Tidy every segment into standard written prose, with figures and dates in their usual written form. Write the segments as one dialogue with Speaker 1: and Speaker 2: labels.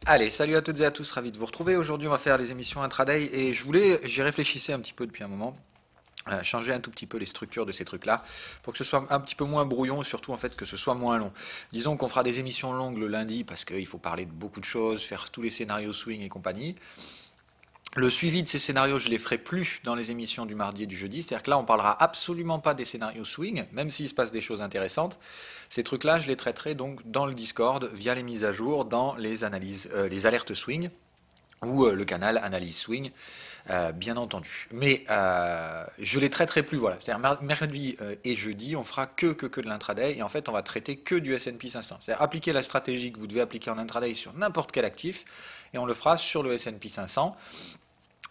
Speaker 1: Allez, salut à toutes et à tous, ravi de vous retrouver. Aujourd'hui, on va faire les émissions intraday et j'y réfléchissais un petit peu depuis un moment, changer un tout petit peu les structures de ces trucs-là pour que ce soit un petit peu moins brouillon et surtout en fait que ce soit moins long. Disons qu'on fera des émissions longues le lundi parce qu'il faut parler de beaucoup de choses, faire tous les scénarios swing et compagnie. Le suivi de ces scénarios, je les ferai plus dans les émissions du mardi et du jeudi. C'est-à-dire que là, on parlera absolument pas des scénarios swing, même s'il se passe des choses intéressantes. Ces trucs-là, je les traiterai donc dans le Discord, via les mises à jour, dans les analyses, les alertes swing, ou le canal analyse swing, bien entendu. Mais je les traiterai plus, voilà. C'est-à-dire mercredi et jeudi, on fera que de l'intraday, et en fait, on va traiter que du S&P 500. C'est-à-dire appliquer la stratégie que vous devez appliquer en intraday sur n'importe quel actif, et on le fera sur le S&P 500.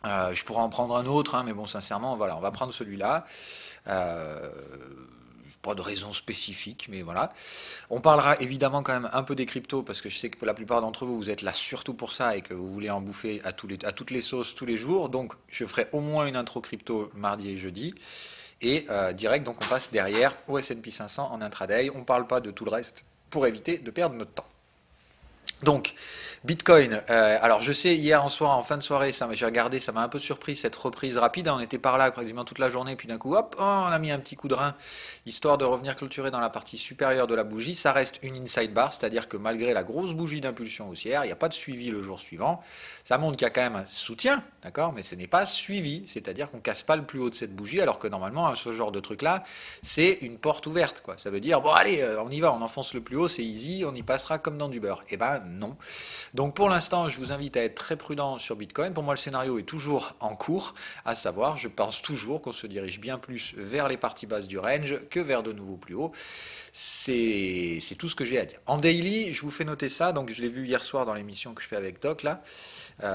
Speaker 1: Je pourrais en prendre un autre, hein, mais bon, sincèrement, voilà, on va prendre celui-là. Euh, pas de raison spécifique, mais voilà. On parlera évidemment quand même un peu des cryptos, parce que je sais que pour la plupart d'entre vous, vous êtes là surtout pour ça et que vous voulez en bouffer à toutes les sauces tous les jours. Donc, je ferai au moins une intro crypto mardi et jeudi. Et direct, donc on passe derrière au S&P 500 en intraday. On ne parle pas de tout le reste pour éviter de perdre notre temps. Donc, Bitcoin, alors je sais, hier en soir, en fin de soirée, j'ai regardé, ça m'a un peu surpris cette reprise rapide. On était par là quasiment toute la journée, puis d'un coup, hop, oh, on a mis un petit coup de rein, histoire de revenir clôturer dans la partie supérieure de la bougie. Ça reste une inside bar, c'est-à-dire que malgré la grosse bougie d'impulsion haussière, il n'y a pas de suivi le jour suivant. Ça montre qu'il y a quand même un soutien, d'accord, mais ce n'est pas suivi, c'est-à-dire qu'on ne casse pas le plus haut de cette bougie, alors que normalement, ce genre de truc-là, c'est une porte ouverte, quoi. Ça veut dire, bon allez, on y va, on enfonce le plus haut, c'est easy, on y passera comme dans du beurre. Eh ben non. Donc pour l'instant, je vous invite à être très prudent sur Bitcoin. Pour moi, le scénario est toujours en cours, à savoir, je pense toujours qu'on se dirige bien plus vers les parties basses du range que vers de nouveaux plus hauts. C'est tout ce que j'ai à dire. En daily, je vous fais noter ça, donc je l'ai vu hier soir dans l'émission que je fais avec Doc là.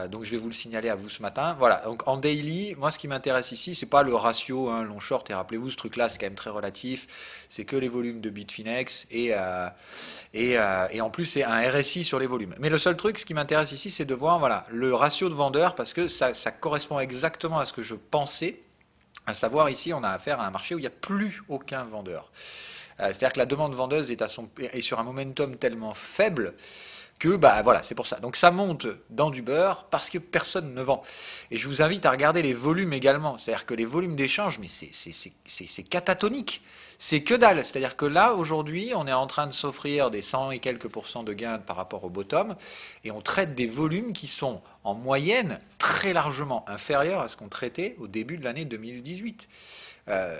Speaker 1: Donc je vais vous le signaler à vous ce matin. Voilà, donc en daily, moi ce qui m'intéresse ici, c'est pas le ratio hein, long short, et rappelez-vous, ce truc-là, c'est quand même très relatif. C'est que les volumes de Bitfinex et en plus c'est un RSI sur les volumes. Mais le seul truc, ce qui m'intéresse ici, c'est de voir voilà, le ratio de vendeurs, parce que ça correspond exactement à ce que je pensais. À savoir, ici, on a affaire à un marché où il n'y a plus aucun vendeur. C'est-à-dire que la demande vendeuse est sur un momentum tellement faible que bah voilà, c'est pour ça. Donc ça monte dans du beurre parce que personne ne vend. Et je vous invite à regarder les volumes également. C'est-à-dire que les volumes d'échange, mais c'est catatonique. C'est que dalle. C'est-à-dire que là, aujourd'hui, on est en train de s'offrir des 100 et quelques % de gains par rapport au bottom, et on traite des volumes qui sont en moyenne très largement inférieurs à ce qu'on traitait au début de l'année 2018.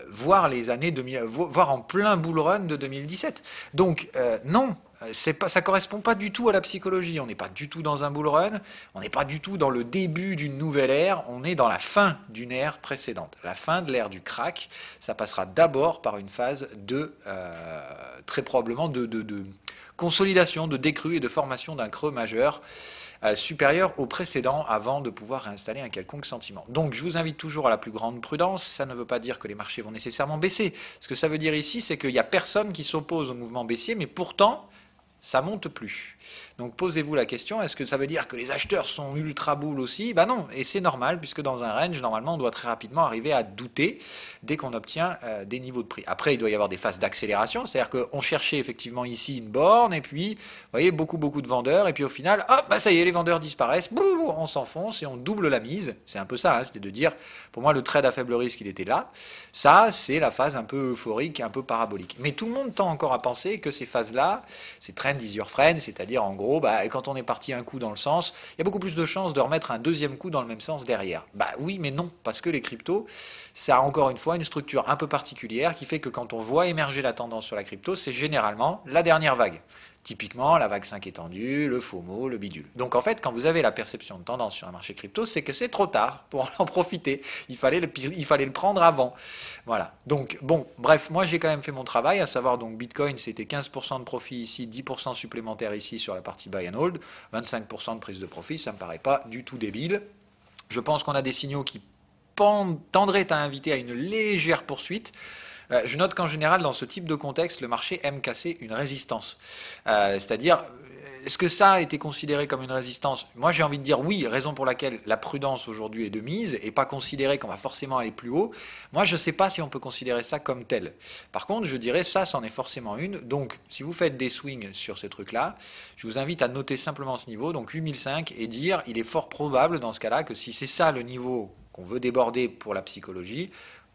Speaker 1: Voire les années 2000, voire en plein bull run de 2017. Donc non, ça correspond pas du tout à la psychologie. On n'est pas du tout dans un bull run, on n'est pas du tout dans le début d'une nouvelle ère, on est dans la fin d'une ère précédente. La fin de l'ère du crack, ça passera d'abord par une phase de très probablement de consolidation, de décrue et de formation d'un creux majeur supérieur au précédent avant de pouvoir réinstaller un quelconque sentiment. Donc je vous invite toujours à la plus grande prudence. Ça ne veut pas dire que les marchés vont nécessairement baisser. Ce que ça veut dire ici, c'est qu'il n'y a personne qui s'oppose au mouvement baissier, mais pourtant, ça monte plus. Donc posez-vous la question, est-ce que ça veut dire que les acheteurs sont ultra bulles aussi? Ben non, et c'est normal, puisque dans un range, normalement, on doit très rapidement arriver à douter dès qu'on obtient des niveaux de prix. Après, il doit y avoir des phases d'accélération, c'est-à-dire qu'on cherchait effectivement ici une borne, et puis, vous voyez, beaucoup de vendeurs, et puis au final, hop, bah ça y est, les vendeurs disparaissent, boum, on s'enfonce et on double la mise. C'est un peu ça, hein, c'était de dire, pour moi, le trade à faible risque, il était là. Ça, c'est la phase un peu euphorique, un peu parabolique. Mais tout le monde tend encore à penser que ces phases-là, c'est trend is your friend, c'est-à-dire en gros, bah, quand on est parti un coup dans le sens, il y a beaucoup plus de chances de remettre un deuxième coup dans le même sens derrière. Bah oui, mais non, parce que les cryptos, ça a encore une fois une structure un peu particulière qui fait que quand on voit émerger la tendance sur la crypto, c'est généralement la dernière vague. Typiquement, la vague 5 étendue, le FOMO, le bidule. Donc en fait, quand vous avez la perception de tendance sur un marché crypto, c'est que c'est trop tard pour en profiter. Il fallait le prendre avant. Voilà. Donc bon, bref, moi j'ai quand même fait mon travail, à savoir donc Bitcoin, c'était 15% de profit ici, 10% supplémentaire ici sur la partie buy and hold, 25% de prise de profit, ça me paraît pas du tout débile. Je pense qu'on a des signaux qui tendraient à inviter à une légère poursuite. Je note qu'en général, dans ce type de contexte, le marché aime casser une résistance. C'est-à-dire, est-ce que ça a été considéré comme une résistance? Moi, j'ai envie de dire oui, raison pour laquelle la prudence aujourd'hui est de mise et pas considérer qu'on va forcément aller plus haut. Moi, je ne sais pas si on peut considérer ça comme tel. Par contre, je dirais ça, c'en est forcément une. Donc, si vous faites des swings sur ces trucs-là, je vous invite à noter simplement ce niveau, donc 8005, et dire il est fort probable dans ce cas-là que si c'est ça le niveau qu'on veut déborder pour la psychologie,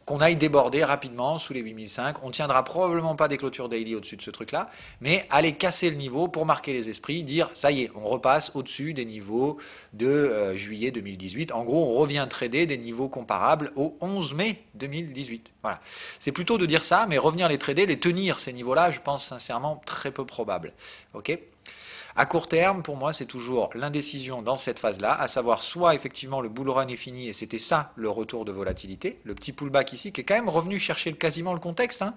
Speaker 1: qu'on aille déborder rapidement sous les 8005. On ne tiendra probablement pas des clôtures daily au-dessus de ce truc-là, mais aller casser le niveau pour marquer les esprits, dire ça y est, on repasse au-dessus des niveaux de juillet 2018. En gros, on revient trader des niveaux comparables au 11 mai 2018. Voilà. C'est plutôt de dire ça, mais revenir les trader, les tenir ces niveaux-là, je pense sincèrement très peu probable. Ok ? À court terme, pour moi, c'est toujours l'indécision dans cette phase-là, à savoir soit effectivement le bull run est fini et c'était ça le retour de volatilité, le petit pullback ici qui est quand même revenu chercher quasiment le contexte. Hein.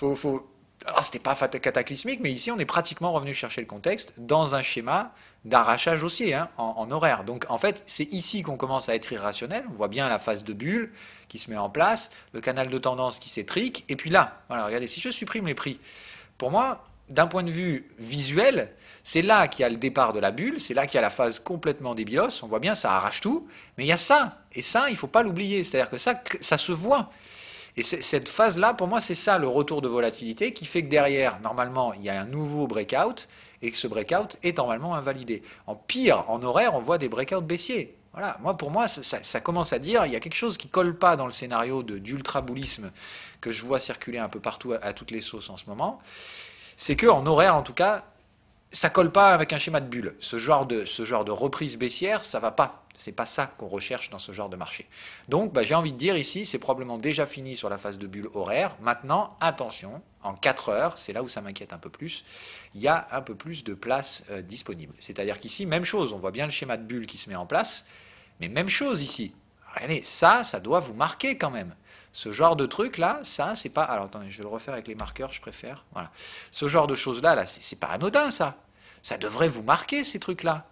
Speaker 1: Alors c'était pas cataclysmique, mais ici on est pratiquement revenu chercher le contexte dans un schéma d'arrachage haussier hein, en horaire. Donc en fait, c'est ici qu'on commence à être irrationnel. On voit bien la phase de bulle qui se met en place, le canal de tendance qui s'étrique, et puis là, voilà, regardez, si je supprime les prix, pour moi, d'un point de vue visuel, c'est là qu'il y a le départ de la bulle, c'est là qu'il y a la phase complètement débilos, on voit bien, ça arrache tout, mais il y a ça, et ça, il ne faut pas l'oublier, c'est-à-dire que ça se voit. Et cette phase-là, pour moi, c'est ça le retour de volatilité qui fait que derrière, normalement, il y a un nouveau breakout, et que ce breakout est normalement invalidé. En pire, en horaire, on voit des breakouts baissiers. Voilà, pour moi, ça commence à dire, il y a quelque chose qui ne colle pas dans le scénario d'ultra-boulisme que je vois circuler un peu partout à toutes les sauces en ce moment. C'est qu'en horaire, en tout cas, ça colle pas avec un schéma de bulle. Ce genre de reprise baissière, ça va pas. C'est pas ça qu'on recherche dans ce genre de marché. Donc, j'ai envie de dire ici, c'est probablement déjà fini sur la phase de bulle horaire. Maintenant, attention, en 4 heures, c'est là où ça m'inquiète un peu plus, il y a un peu plus de place disponible. C'est-à-dire qu'ici, même chose, on voit bien le schéma de bulle qui se met en place, mais même chose ici. Regardez, ça doit vous marquer quand même. Ce genre de truc là, ça c'est pas. Alors attendez, je vais le refaire avec les marqueurs, je préfère. Voilà. Ce genre de choses là, c'est pas anodin ça. Ça devrait vous marquer ces trucs là.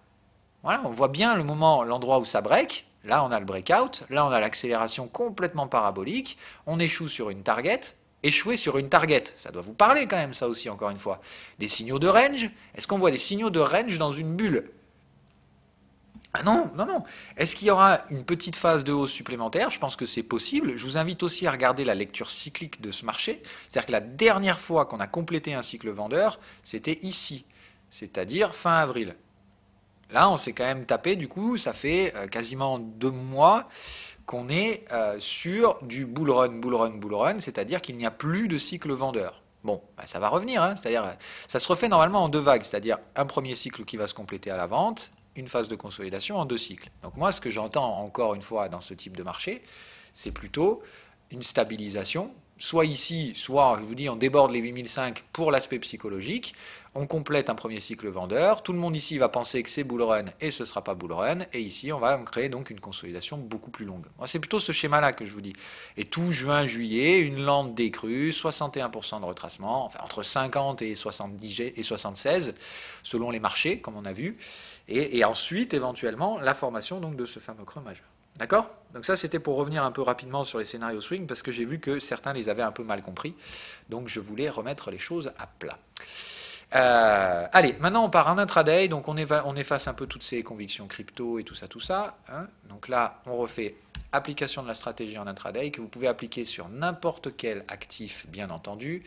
Speaker 1: Voilà, on voit bien l'endroit où ça break. Là on a le breakout, là on a l'accélération complètement parabolique. On échoue sur une target. Échouer sur une target, ça doit vous parler quand même ça aussi encore une fois. Des signaux de range. Est-ce qu'on voit des signaux de range dans une bulle ? Ah non, non, non. Est-ce qu'il y aura une petite phase de hausse supplémentaire? Je pense que c'est possible. Je vous invite aussi à regarder la lecture cyclique de ce marché. C'est-à-dire que la dernière fois qu'on a complété un cycle vendeur, c'était ici, c'est-à-dire fin avril. Là, on s'est quand même tapé, du coup, ça fait quasiment 2 mois qu'on est sur du bull run, c'est-à-dire qu'il n'y a plus de cycle vendeur. Bon, ça va revenir, hein, c'est-à-dire ça se refait normalement en 2 vagues, c'est-à-dire un premier cycle qui va se compléter à la vente, une phase de consolidation en 2 cycles. Donc moi, ce que j'entends encore une fois dans ce type de marché, c'est plutôt une stabilisation, soit ici, soit, je vous dis, on déborde les 8005 pour l'aspect psychologique, on complète un premier cycle vendeur, tout le monde ici va penser que c'est bull run et ce ne sera pas bull run, et ici on va créer donc une consolidation beaucoup plus longue. Moi, c'est plutôt ce schéma-là que je vous dis. Et tout juin, juillet, une lente décrue, 61% de retracement, enfin entre 50 et 70 et 76, selon les marchés, comme on a vu, et ensuite éventuellement la formation donc, de ce fameux creux majeur. D'accord? Donc ça, c'était pour revenir un peu rapidement sur les scénarios swing, parce que j'ai vu que certains les avaient un peu mal compris. Donc je voulais remettre les choses à plat. Allez, maintenant on part en intraday, donc on efface un peu toutes ces convictions crypto et tout ça. Hein. Donc là, on refait application de la stratégie en intraday, que vous pouvez appliquer sur n'importe quel actif, bien entendu.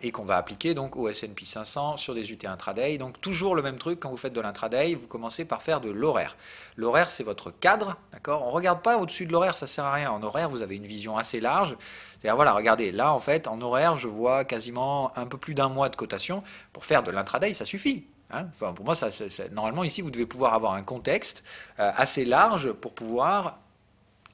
Speaker 1: Et qu'on va appliquer donc au S&P 500 sur des UT intraday. Donc toujours le même truc, quand vous faites de l'intraday, vous commencez par faire de l'horaire. L'horaire, c'est votre cadre, d'accord? On ne regarde pas au-dessus de l'horaire, ça ne sert à rien. En horaire, vous avez une vision assez large. C'est-à-dire, voilà, regardez, là, en fait, en horaire, je vois quasiment un peu plus d'un mois de cotation. Pour faire de l'intraday, ça suffit. Hein? Enfin, pour moi, normalement, ici, vous devez pouvoir avoir un contexte assez large pour pouvoir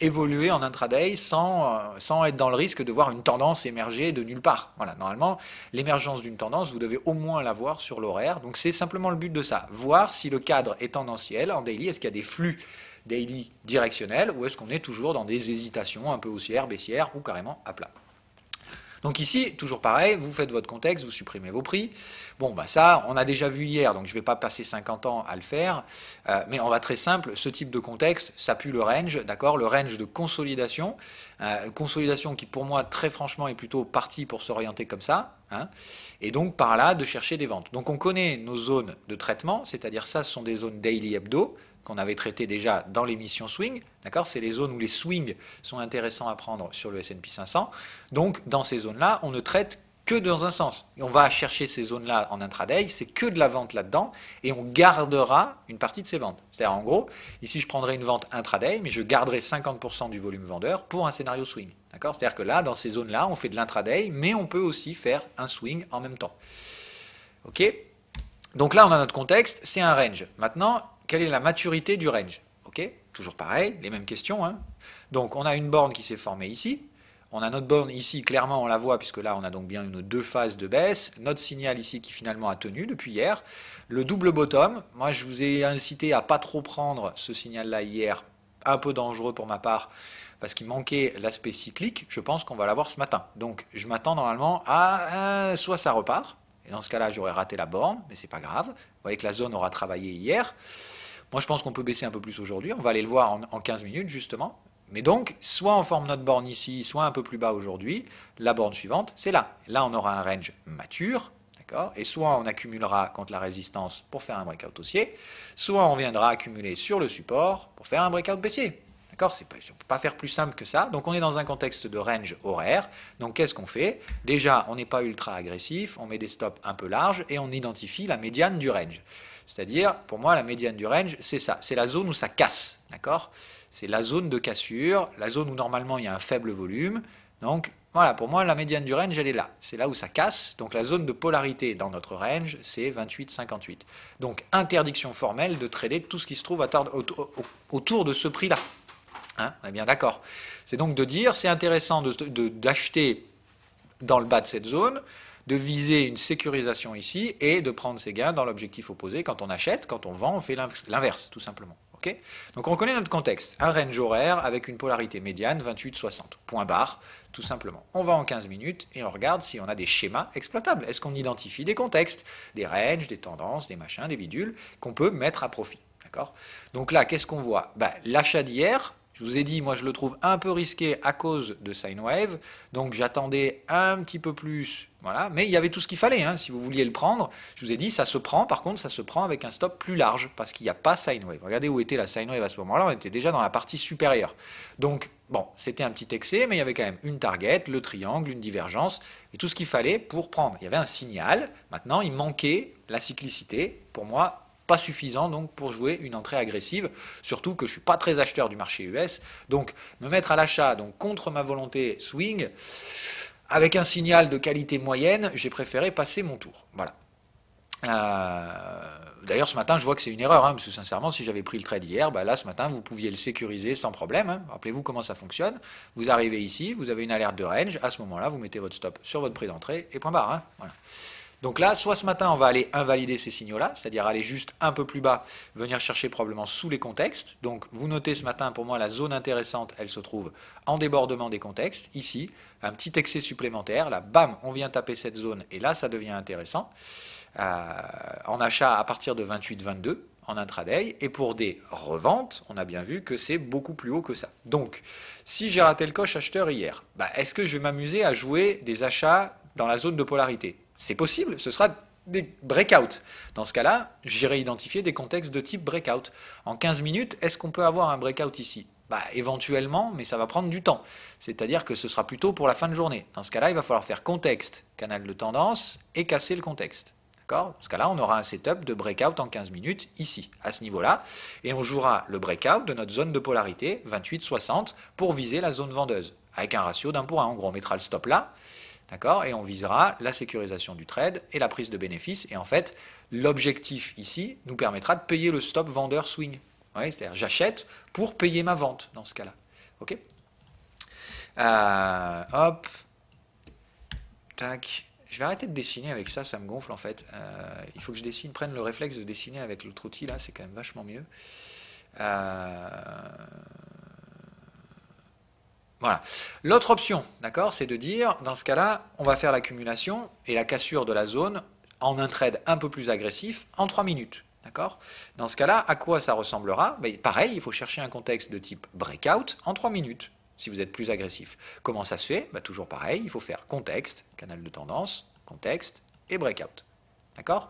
Speaker 1: évoluer en intraday sans être dans le risque de voir une tendance émerger de nulle part. Voilà, normalement, l'émergence d'une tendance, vous devez au moins la voir sur l'horaire. Donc c'est simplement le but de ça, voir si le cadre est tendanciel en daily, est-ce qu'il y a des flux daily directionnels ou est-ce qu'on est toujours dans des hésitations un peu haussières, baissières ou carrément à plat. Donc ici, toujours pareil, vous faites votre contexte, vous supprimez vos prix. Bon, ça, on a déjà vu hier, donc je ne vais pas passer 50 ans à le faire, mais on va très simple, ce type de contexte, ça pue le range, d'accord, le range de consolidation, consolidation qui pour moi, très franchement, est plutôt partie pour s'orienter comme ça, hein, et donc par là de chercher des ventes. Donc on connaît nos zones de traitement, c'est-à-dire ça ce sont des zones daily hebdo qu'on avait traitées déjà dans l'émission swing, d'accord? C'est les zones où les swings sont intéressants à prendre sur le S&P 500. Donc dans ces zones-là, on ne traite que dans un sens. Et on va chercher ces zones-là en intraday, c'est que de la vente là-dedans, et on gardera une partie de ces ventes. C'est-à-dire en gros, ici je prendrai une vente intraday, mais je garderai 50% du volume vendeur pour un scénario swing. D'accord? C'est-à-dire que là, dans ces zones-là, on fait de l'intraday, mais on peut aussi faire un swing en même temps. Ok? Donc là, on a notre contexte, c'est un range. Maintenant, quelle est la maturité du range? Ok? Toujours pareil, les mêmes questions, hein. Donc on a une borne qui s'est formée ici. On a notre borne ici, clairement on la voit, puisque là on a donc bien une 2 phases de baisse. Notre signal ici qui finalement a tenu depuis hier. Le double bottom, moi je vous ai incité à pas trop prendre ce signal-là hier, un peu dangereux pour ma part, parce qu'il manquait l'aspect cyclique. Je pense qu'on va l'avoir ce matin. Donc je m'attends normalement à soit ça repart, et dans ce cas-là j'aurais raté la borne, mais c'est pas grave. Vous voyez que la zone aura travaillé hier. Moi je pense qu'on peut baisser un peu plus aujourd'hui, on va aller le voir en 15 minutes justement. Mais donc, soit on forme notre borne ici, soit un peu plus bas aujourd'hui. La borne suivante, c'est là. Là, on aura un range mature, d'accord? Et soit on accumulera contre la résistance pour faire un breakout haussier, soit on viendra accumuler sur le support pour faire un breakout baissier. D'accord? On ne peut pas faire plus simple que ça. Donc, on est dans un contexte de range horaire. Donc, qu'est-ce qu'on fait? Déjà, on n'est pas ultra agressif, on met des stops un peu larges et on identifie la médiane du range. C'est-à-dire, pour moi, la médiane du range, c'est ça. C'est la zone où ça casse, d'accord? C'est la zone de cassure, la zone où normalement il y a un faible volume. Donc voilà, pour moi la médiane du range elle est là. C'est là où ça casse. Donc la zone de polarité dans notre range c'est 28,58. Donc interdiction formelle de trader tout ce qui se trouve autour de ce prix-là. Hein, on est bien d'accord. C'est donc de dire c'est intéressant d'acheter dans le bas de cette zone, de viser une sécurisation ici et de prendre ses gains dans l'objectif opposé. Quand on achète, quand on vend, on fait l'inverse tout simplement. Okay. Donc on connaît notre contexte, un range horaire avec une polarité médiane 28-60, point barre, tout simplement. On va en 15 minutes et on regarde si on a des schémas exploitables. Est-ce qu'on identifie des contextes, des ranges, des tendances, des machins, des bidules qu'on peut mettre à profit. D'accord? Donc là, qu'est-ce qu'on voit? L'achat d'hier, je vous ai dit, moi je le trouve un peu risqué à cause de sine wave, donc j'attendais un petit peu plus, voilà, mais il y avait tout ce qu'il fallait, hein, si vous vouliez le prendre. Je vous ai dit, ça se prend, par contre, ça se prend avec un stop plus large, parce qu'il n'y a pas sine wave. Regardez où était la sine wave à ce moment-là, on était déjà dans la partie supérieure. Donc, bon, c'était un petit excès, mais il y avait quand même une target, le triangle, une divergence, et tout ce qu'il fallait pour prendre. Il y avait un signal, maintenant il manquait la cyclicité, pour moi, pas suffisant donc pour jouer une entrée agressive, surtout que je ne suis pas très acheteur du marché US, donc me mettre à l'achat donc contre ma volonté swing, avec un signal de qualité moyenne, j'ai préféré passer mon tour. Voilà. D'ailleurs ce matin je vois que c'est une erreur, hein, parce que sincèrement si j'avais pris le trade hier, là ce matin vous pouviez le sécuriser sans problème, hein. Rappelez-vous comment ça fonctionne, vous arrivez ici, vous avez une alerte de range, à ce moment là vous mettez votre stop sur votre prix d'entrée et point barre, hein. Voilà. Donc là, soit ce matin, on va aller invalider ces signaux-là, c'est-à-dire aller juste un peu plus bas, venir chercher probablement sous les contextes. Donc vous notez ce matin, pour moi, la zone intéressante, elle se trouve en débordement des contextes, ici, un petit excès supplémentaire, là, bam, on vient taper cette zone, et là, ça devient intéressant. En achat à partir de 28-22, en intraday, et pour des reventes, on a bien vu que c'est beaucoup plus haut que ça. Donc, si j'ai raté le coche acheteur hier, est-ce que je vais m'amuser à jouer des achats dans la zone de polarité? C'est possible, ce sera des breakouts. Dans ce cas-là, j'irai identifier des contextes de type breakout. En 15 minutes, est-ce qu'on peut avoir un breakout ici? Éventuellement, mais ça va prendre du temps. C'est-à-dire que ce sera plutôt pour la fin de journée. Dans ce cas-là, il va falloir faire contexte, canal de tendance, et casser le contexte. D'accord? Dans ce cas-là, on aura un setup de breakout en 15 minutes, ici, à ce niveau-là, et on jouera le breakout de notre zone de polarité, 28-60, pour viser la zone vendeuse, avec un ratio d'1 pour 1. En gros, on mettra le stop là, d'accord? Et on visera la sécurisation du trade et la prise de bénéfice. Et en fait, l'objectif ici nous permettra de payer le stop vendeur swing. Ouais, c'est-à-dire j'achète pour payer ma vente dans ce cas-là. Ok? Hop. Tac. Je vais arrêter de dessiner avec ça, ça me gonfle en fait. Il faut que je dessine, prenne le réflexe de dessiner avec l'autre outil là, c'est quand même vachement mieux. Voilà. L'autre option, d'accord, c'est de dire, dans ce cas-là, on va faire l'accumulation et la cassure de la zone en un trade un peu plus agressif en 3 minutes. D'accord? Dans ce cas-là, à quoi ça ressemblera? Pareil, il faut chercher un contexte de type breakout en 3 minutes, si vous êtes plus agressif. Comment ça se fait? Toujours pareil, il faut faire contexte, canal de tendance, contexte et breakout. D'accord?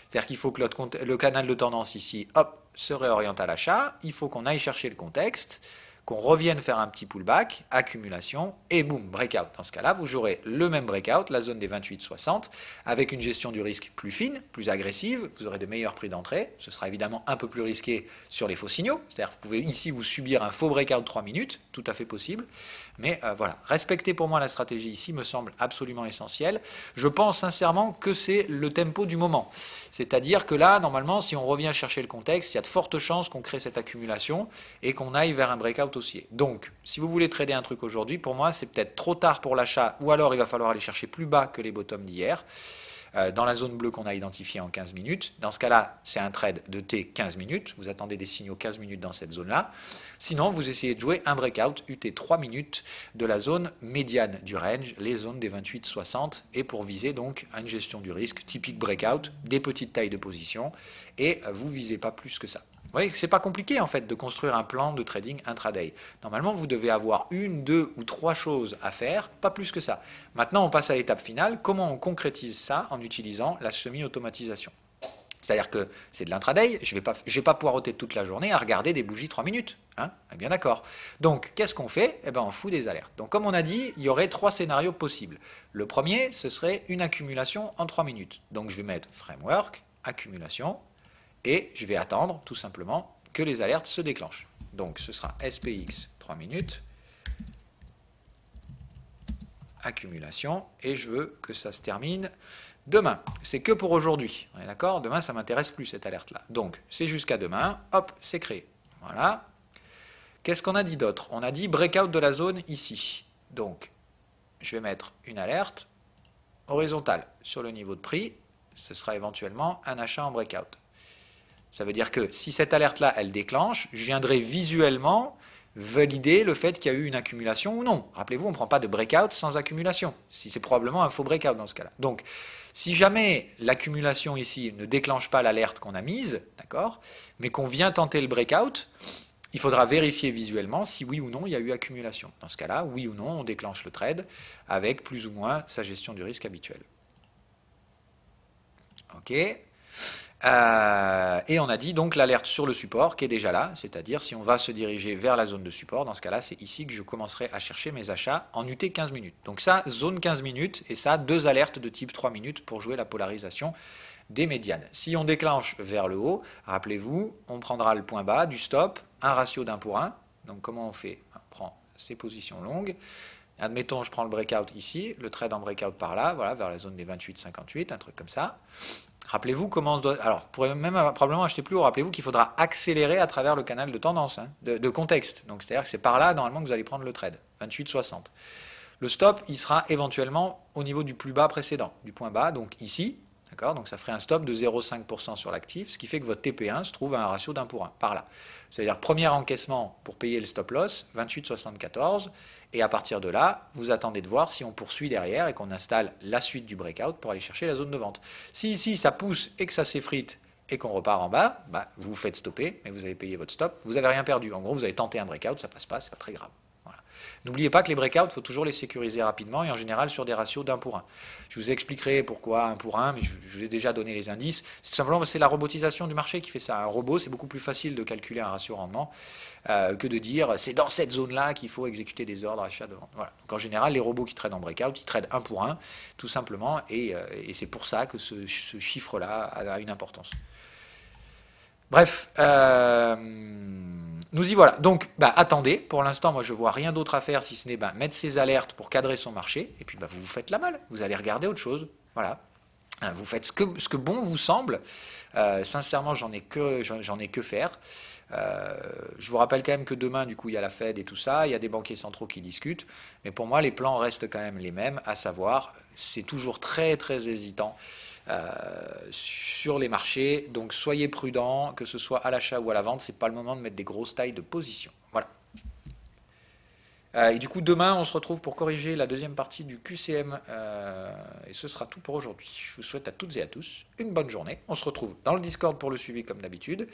Speaker 1: C'est-à-dire qu'il faut que le canal de tendance ici, hop, se réoriente à l'achat. Il faut qu'on aille chercher le contexte, qu'on revienne faire un petit pullback, accumulation, et boum, breakout. Dans ce cas-là, vous jouerez le même breakout, la zone des 28,60, avec une gestion du risque plus fine, plus agressive, vous aurez de meilleurs prix d'entrée. Ce sera évidemment un peu plus risqué sur les faux signaux, c'est-à-dire que vous pouvez ici vous subir un faux breakout de 3 minutes, tout à fait possible. Mais voilà, respecter pour moi la stratégie ici me semble absolument essentiel. Je pense sincèrement que c'est le tempo du moment. C'est-à-dire que là, normalement, si on revient chercher le contexte, il y a de fortes chances qu'on crée cette accumulation et qu'on aille vers un breakout haussier. Donc, si vous voulez trader un truc aujourd'hui, pour moi, c'est peut-être trop tard pour l'achat, ou alors il va falloir aller chercher plus bas que les bottoms d'hier, dans la zone bleue qu'on a identifiée en 15 minutes. Dans ce cas-là, c'est un trade de T 15 minutes. Vous attendez des signaux 15 minutes dans cette zone-là. Sinon, vous essayez de jouer un breakout UT 3 minutes de la zone médiane du range, les zones des 28-60, et pour viser donc une gestion du risque typique breakout, des petites tailles de position, et vous ne visez pas plus que ça. Vous voyez que ce n'est pas compliqué en fait de construire un plan de trading intraday. Normalement, vous devez avoir une, deux ou trois choses à faire, pas plus que ça. Maintenant, on passe à l'étape finale. Comment on concrétise ça en utilisant la semi-automatisation? C'est-à-dire que c'est de l'intraday, je vais pas poireauter toute la journée à regarder des bougies 3 minutes. Hein, bien d'accord. Donc, qu'est-ce qu'on fait? Eh bien, on fout des alertes. Donc, comme on a dit, il y aurait 3 scénarios possibles. Le premier, ce serait une accumulation en 3 minutes. Donc, je vais mettre framework, accumulation, et je vais attendre tout simplement que les alertes se déclenchent. Donc ce sera SPX 3 minutes, accumulation, et je veux que ça se termine demain. C'est que pour aujourd'hui, on est d'accord? Demain, ça ne m'intéresse plus cette alerte-là. Donc c'est jusqu'à demain, hop, c'est créé. Voilà. Qu'est-ce qu'on a dit d'autre? On a dit breakout de la zone ici. Donc je vais mettre une alerte horizontale sur le niveau de prix, ce sera éventuellement un achat en breakout. Ça veut dire que si cette alerte-là, elle déclenche, je viendrai visuellement valider le fait qu'il y a eu une accumulation ou non. Rappelez-vous, on ne prend pas de breakout sans accumulation. Si c'est probablement un faux breakout dans ce cas-là. Donc, si jamais l'accumulation ici ne déclenche pas l'alerte qu'on a mise, d'accord, mais qu'on vient tenter le breakout, il faudra vérifier visuellement si oui ou non il y a eu accumulation. Dans ce cas-là, oui ou non, on déclenche le trade avec plus ou moins sa gestion du risque habituelle. Ok. Et on a dit donc l'alerte sur le support qui est déjà là, c'est-à-dire si on va se diriger vers la zone de support, dans ce cas-là, c'est ici que je commencerai à chercher mes achats en UT 15 minutes. Donc ça, zone 15 minutes, et ça, 2 alertes de type 3 minutes pour jouer la polarisation des médianes. Si on déclenche vers le haut, rappelez-vous, on prendra le point bas du stop, un ratio d'1 pour 1. Donc comment on fait? On prend ces positions longues. Admettons, je prends le breakout ici, le trade en breakout par là, voilà, vers la zone des 28-58, un truc comme ça. Rappelez-vous comment on doit... Alors, vous pourrez même probablement acheter plus haut. Rappelez-vous qu'il faudra accélérer à travers le canal de tendance, hein, de contexte. Donc, c'est-à-dire que c'est par là, normalement, que vous allez prendre le trade. 28,60. Le stop, il sera éventuellement au niveau du plus bas précédent, du point bas, donc ici. D'accord? Donc, ça ferait un stop de 0,5% sur l'actif, ce qui fait que votre TP1 se trouve à un ratio d'1 pour 1, par là. C'est-à-dire, premier encaissement pour payer le stop loss, 28,74. Et à partir de là, vous attendez de voir si on poursuit derrière et qu'on installe la suite du breakout pour aller chercher la zone de vente. Si ici, ça pousse et que ça s'effrite et qu'on repart en bas, bah, vous vous faites stopper, mais vous avez payé votre stop, vous n'avez rien perdu. En gros, vous avez tenté un breakout, ça ne passe pas, c'est pas très grave. Voilà. N'oubliez pas que les breakouts, il faut toujours les sécuriser rapidement et en général sur des ratios d'1 pour 1. Je vous expliquerai pourquoi 1 pour 1, mais je vous ai déjà donné les indices. C'est simplement c'est la robotisation du marché qui fait ça. Un robot, c'est beaucoup plus facile de calculer un ratio rendement que de dire c'est dans cette zone-là qu'il faut exécuter des ordres achat de vente. Voilà. Donc en général, les robots qui tradent en breakout, ils tradent 1 pour 1, tout simplement, et c'est pour ça que ce chiffre-là a une importance. Bref, nous y voilà. Donc, attendez. Pour l'instant, moi, je ne vois rien d'autre à faire si ce n'est mettre ses alertes pour cadrer son marché. Et puis, vous vous faites la malle. Vous allez regarder autre chose. Voilà. Vous faites ce que bon vous semble. Sincèrement, j'en ai que faire. Je vous rappelle quand même que demain, du coup, il y a la Fed et tout ça. Il y a des banquiers centraux qui discutent. Mais pour moi, les plans restent quand même les mêmes. À savoir, c'est toujours très, très hésitant. Sur les marchés, donc soyez prudents, que ce soit à l'achat ou à la vente, c'est pas le moment de mettre des grosses tailles de position. Voilà. Et du coup, demain, on se retrouve pour corriger la deuxième partie du QCM. Et ce sera tout pour aujourd'hui. Je vous souhaite à toutes et à tous une bonne journée. On se retrouve dans le Discord pour le suivi comme d'habitude.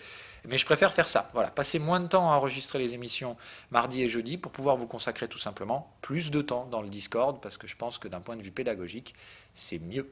Speaker 1: Mais je préfère faire ça. Voilà, passer moins de temps à enregistrer les émissions mardi et jeudi pour pouvoir vous consacrer tout simplement plus de temps dans le Discord parce que je pense que d'un point de vue pédagogique, c'est mieux.